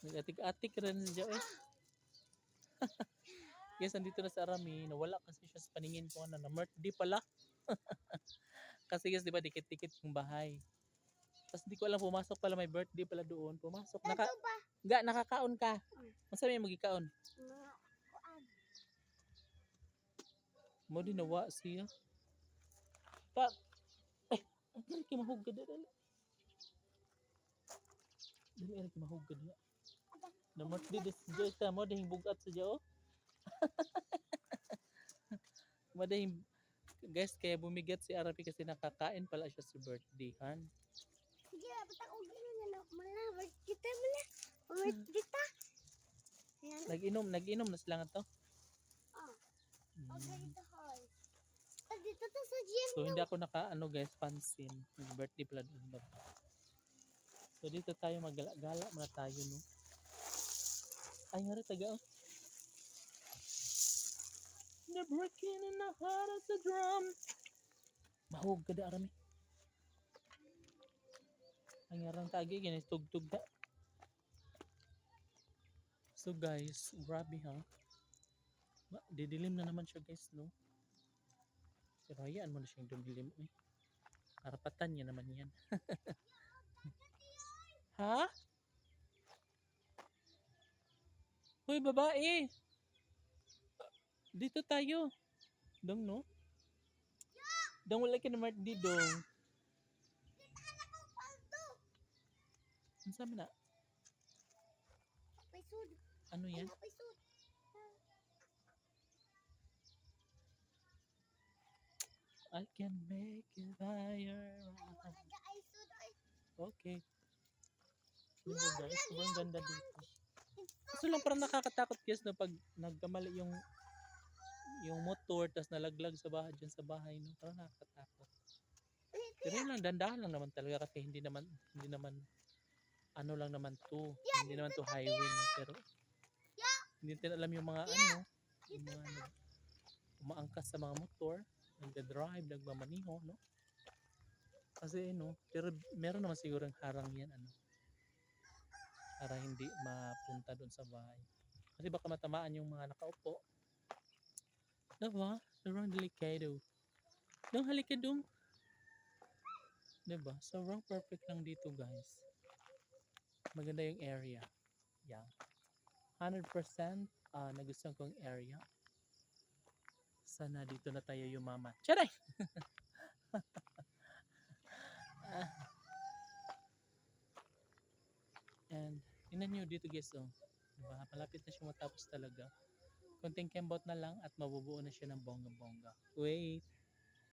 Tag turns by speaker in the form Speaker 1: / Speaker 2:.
Speaker 1: Nag-atik-atik rin siya eh. Guys, nandito na sa Arami. Nawala kasi siya sa paningin ko na birthday pala. Kasi guys, di ba, dikit-dikit yung bahay. Tapos di ko alam, pumasok pala, may birthday pala doon. Pumasok. Nakakaon ka. Masabi mo magikaon? Mo din nawa siya. Pa, eh, ang kimahugad na dali. Dali ang kimahugad na. Na birthday this joy ta mo dahing bugat sa oh. Madahing guys, kaya bumigat si Arapi kasi nakakain pala siya sa birthday han.
Speaker 2: Sige, patang ugi na mala. Kita mala. Kita.
Speaker 1: Nag-inom na sila nga to.
Speaker 2: Oh. Okay, ito hoy. Dito to sa gym.
Speaker 1: So hindi ako naka guys, pansin. Birthday pala doon. So dito tayo maggala-gala muna tayo no. Ay nga rin taga oh. The breaking in the heart of the drum. Mahog ka da Arami. Ay nga rin tagi ganyan tugtog da. So guys, grabe ha. Didilim na naman siya guys no. Pero hayaan mo na siyang dumilim eh. Karapatan niya naman yan. Ha? Hoy babae. Dito tayo. Dong no? Dong wala ka na birthday dong. Ano sabi na?
Speaker 2: Paisud.
Speaker 1: Ano yan?
Speaker 2: Paisud.
Speaker 1: I can make it higher. Okay. Diba guys, sobrang ganda dito. Kaso lang parang nakakatakot guys no pag nagkamali yung motor tas nalaglag sa bahay dyan sa bahay no. Parang nakakatakot. Pero yun lang, dandahan lang naman talaga kasi hindi naman ano lang naman to. Hindi naman to highway no. Pero hindi natin alam yung mga yung mga umaangkas sa mga motor, nagda-drive, nagmamaniho no. Kasi pero meron naman siguro harang yan para hindi mapunta doon sa bahay. Kasi baka matamaan yung mga nakaupo. Diba? Sobrang delikado. Dong halika dong. Diba? Sobrang perfect lang dito guys. Maganda yung area. Yeah. 100% nagustuhan kong area. Sana dito na tayo yumaman. Charay! And tingnan nyo dito guys oh. Diba? Malapit na siya matapos talaga. Konting kembot na lang at mabubuo na siya ng bongga-bongga. Wait.